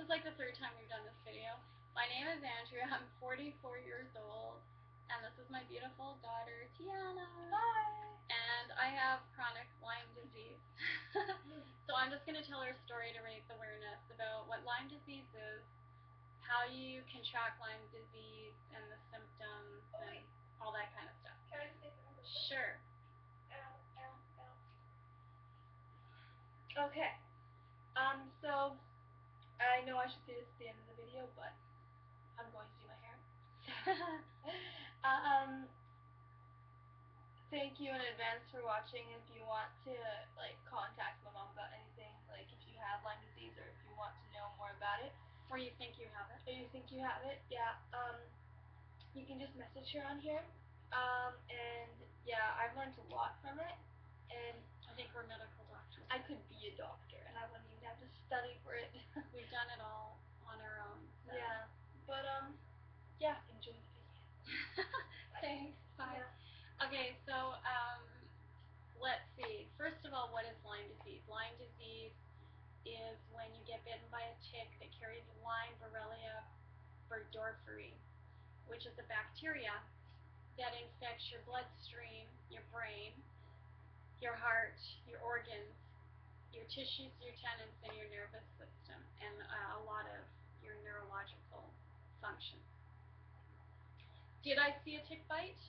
is like the third time we've done this video. My name is Andrea. I'm 44 years old, and this is my beautiful daughter, Tiana. Hi. And I have chronic Lyme disease. So I'm just going to tell her story to raise awareness about what Lyme disease is, how you can track Lyme disease and the symptoms and all that kind of stuff. Can I just say something? Sure. Okay. So I know I should say this at the end of the video, but I'm going to do my hair. Thank you in advance for watching. If you want to contact my mom about anything, like if you have Lyme disease or if you want to know more about it, or you think you have it, yeah, you can just message her on here. And yeah, I've learned a lot from it, and I think we're medical doctors. I could be a doctor, and I wouldn't even have to study for it. We've done it all on our own. So. Yeah, but yeah, enjoy the video. Thanks. Bye. Yeah. Okay, so let's see. First of all, what is Lyme disease? Lyme disease is when you get bitten by a tick that carries Lyme Borrelia burgdorferi, which is a bacteria that infects your bloodstream, your brain, your heart, your organs, your tissues, your tendons, and your nervous system, and a lot of your neurological functions. Did I see a tick bite?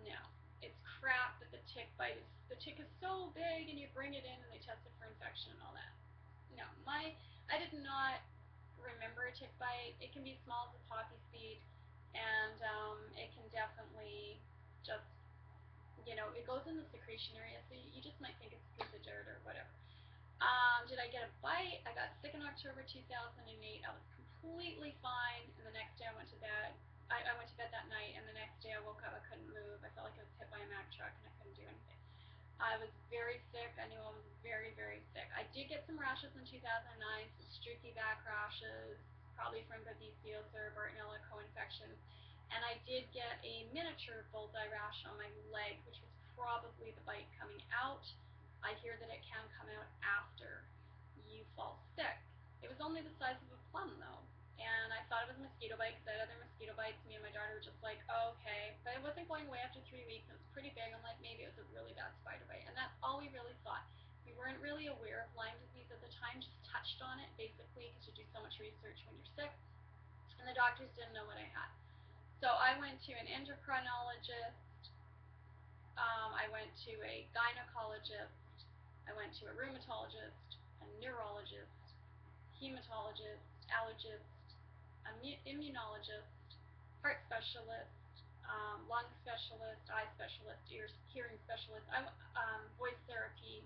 No. It's crap that the tick bite is, the tick is so big and you bring it in and they test it for infection and all that. No, I did not remember a tick bite. It can be small as a poppy seed, and it can definitely just, it goes in the secretion area, so you just might think it's a piece of dirt or whatever. Did I get a bite? I got sick in October 2008. I was completely fine, and the next day I went to bed. I went to bed that night, and the next day I woke up, I couldn't move. I felt like I was hit by a Mack truck, and I couldn't do anything. I was very sick. I knew I was very, very sick. I did get some rashes in 2009, some streaky back rashes, probably from babesiosis or Bartonella co-infections. And I did get a miniature bullseye rash on my leg, which was probably the bite coming out. I hear that it can come out after you fall sick. It was only the size of a plum, though. And I thought it was a mosquito bite because I had other mosquito bites. Me and my daughter were just like, oh, okay. But it wasn't going away after 3 weeks. It was pretty big. I'm like, maybe it was a really bad spider bite. And that's all we really thought. We weren't really aware of Lyme disease at the time, just touched on it, basically, because you do so much research when you're sick. And the doctors didn't know what I had. So I went to an endocrinologist. I went to a gynecologist. I went to a rheumatologist, a neurologist, hematologist, allergist, immunologist, heart specialist, lung specialist, eye specialist, hearing specialist, voice therapy.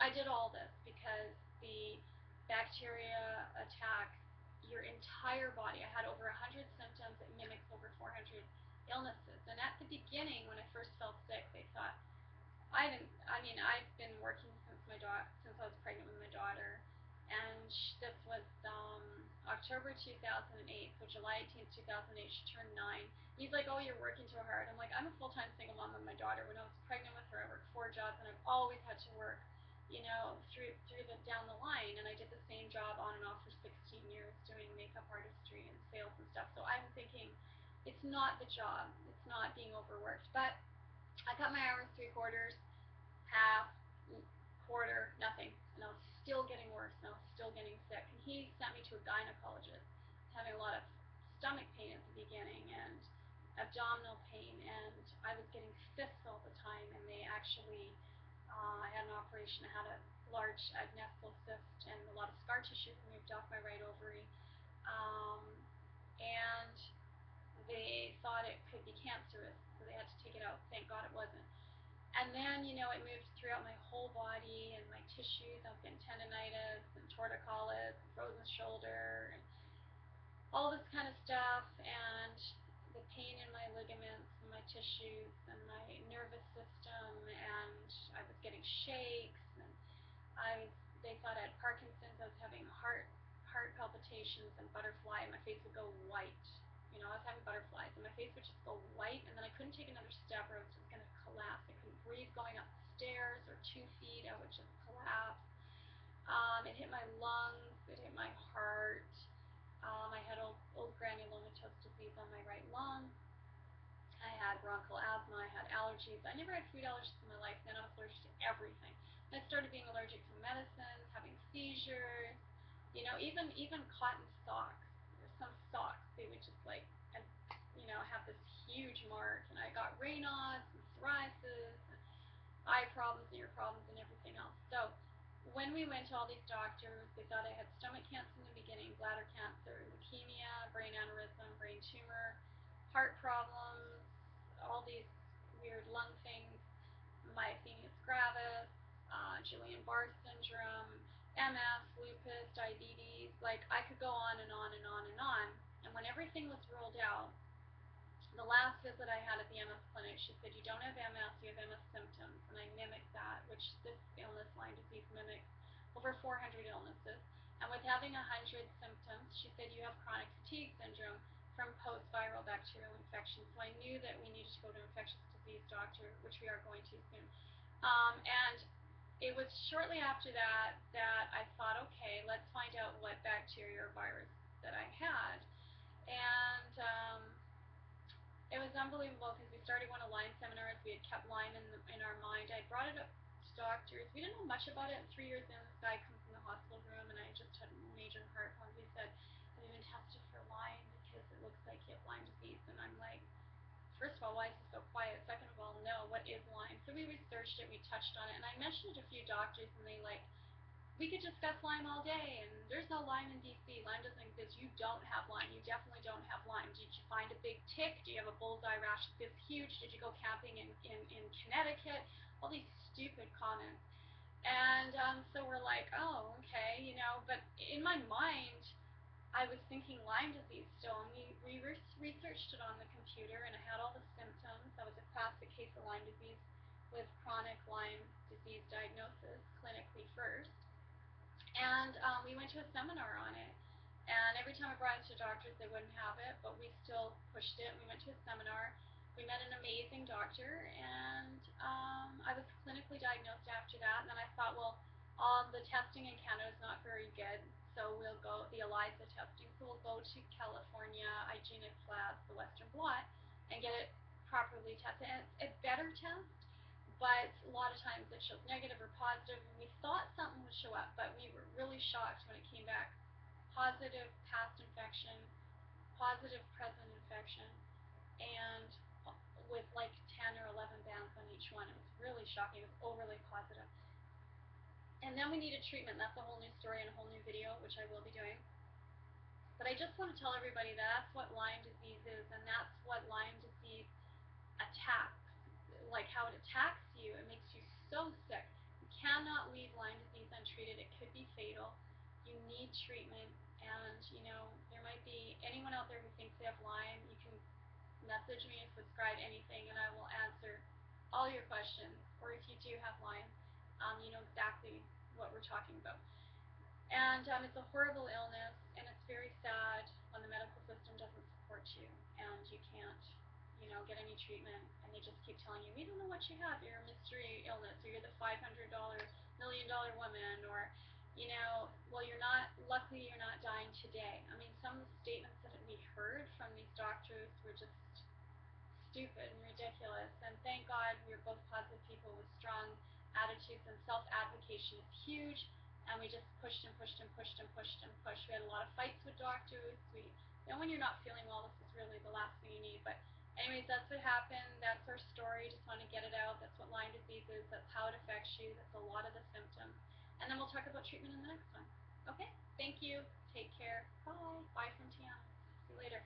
I did all this because the bacteria attack your entire body. I had over 100 symptoms. It mimics over 400 illnesses. And at the beginning, when I first felt sick, they thought, I've been working since since I was pregnant with my daughter, and this was October 2008, so July 18th, 2008, she turned 9. He's like, oh, you're working too hard. I'm like, I'm a full-time single mom with my daughter. When I was pregnant with her, I worked 4 jobs, and I've always had to work, down the line, and I did the same job on and off for 16 years doing makeup artistry and sales and stuff. So I'm thinking, it's not the job, it's not being overworked, but I cut my hours 3/4, half, quarter, nothing, and I was still getting worse, and I was still getting sick. And he sent me to a gynecologist, having a lot of stomach pain at the beginning and abdominal pain, and I was getting cysts all the time. And they actually, I had an operation. I had a large adnexal cyst and a lot of scar tissue removed off my right ovary, and they thought it could be cancerous, so they had to take it out. Thank God it wasn't. And then, it moved throughout my whole body and my tissues. I was getting tendonitis and torticollis, and frozen shoulder, and all this kind of stuff, and the pain in my ligaments and my tissues and my nervous system, and I was getting shakes, and they thought I had Parkinson's. I was having heart palpitations and butterfly, and my face would go white. I was having butterflies, and my face would just go white, and then I couldn't take another step, or I was just going to collapse. I couldn't breathe going up the stairs or 2 feet. I would just collapse. It hit my lungs, it hit my heart. I had old granulomatous disease on my right lung. I had bronchial asthma, I had allergies. I never had food allergies in my life, then I was allergic to everything. And I started being allergic to medicines, having seizures, even cotton socks. There's some socks, they would just like, and, have this huge mark, and I got Raynaud's and psoriasis, and eye problems, ear problems, and everything else. So when we went to all these doctors, they thought I had stomach cancer in the beginning, bladder cancer, leukemia, brain aneurysm, brain tumor, heart problems, all these weird lung things, myasthenia gravis, Guillain-Barré syndrome, MS, lupus, diabetes. Like, I could go on and on and on and on. And when everything was ruled out, the last visit I had at the MS clinic, she said, you don't have MS, you have MS symptoms. And I mimicked that, which this illness, Lyme disease, mimics over 400 illnesses. And with having 100 symptoms, she said, you have chronic fatigue syndrome from post-viral bacterial infection. So I knew that we needed to go to an infectious disease doctor, which we are going to soon. And it was shortly after that that I thought, okay, let's find out what bacteria or virus that I had. And it was unbelievable because we started going to Lyme seminars. We had kept Lyme in our mind. I brought it up to doctors. We didn't know much about it. And 3 years in, this guy comes in the hospital room, and I just had major heart problems. He said, have you been tested for Lyme? Because it looks like you have Lyme disease. And I'm like, first of all, why is he so quiet? Second of all, no, what is Lyme? So we researched it. We touched on it. And I mentioned it to a few doctors, and they we could discuss Lyme all day, and there's no Lyme in DC. Lyme doesn't exist. You don't have Lyme. You definitely don't have Lyme. Did you find a big tick? Do you have a bullseye rash this huge? Did you go camping in Connecticut? All these stupid comments. And so we're like, oh, okay, but in my mind, I was thinking Lyme disease still, and we researched it on the computer, and I had all the symptoms. That was a classic case of Lyme disease with chronic Lyme disease diagnosis clinically first. And we went to a seminar on it. And every time I brought it to doctors, they wouldn't have it, but we still pushed it. We went to a seminar. We met an amazing doctor, and I was clinically diagnosed after that. And then I thought, well, all the testing in Canada is not very good, so we'll go the ELISA testing. So we'll go to California, Hygienic Labs, the Western Blot, and get it properly tested. And it's a better test, but a lot of times it shows negative or positive, and we thought something would show up, but we were really shocked when it came back positive past infection, positive present infection, and with like 10 or 11 bands on each one. It was really shocking. It was overly positive. And then we needed treatment. That's a whole new story and a whole new video, which I will be doing. But I just want to tell everybody that's what Lyme disease is, and that's what Lyme disease attacks. Like how it attacks you, it makes you so sick. You cannot leave Lyme disease untreated. It could be fatal. You need treatment, and there might be anyone out there who thinks they have Lyme. You can message me, subscribe, anything, and I will answer all your questions. Or if you do have Lyme, you know exactly what we're talking about. And it's a horrible illness, and it's very sad when the medical system doesn't support you, and you can't, get any treatment, and they just keep telling you, we don't know what you have, you're a mystery illness, or you're the $500 million woman, or, well, you're not, luckily you're not dying today. I mean, some of the statements that we heard from these doctors were just stupid and ridiculous, and thank God we're both positive people with strong attitudes, and self-advocation is huge, and we just pushed and pushed and pushed and pushed and pushed. We had a lot of fights with doctors. When you're not feeling well, this is really the last thing you need. But anyways, that's what happened. That's our story. Just want to get it out. That's what Lyme disease is. That's how it affects you. That's a lot of the symptoms. And then we'll talk about treatment in the next one. Okay? Thank you. Take care. Bye. Bye from Tiana. See you later.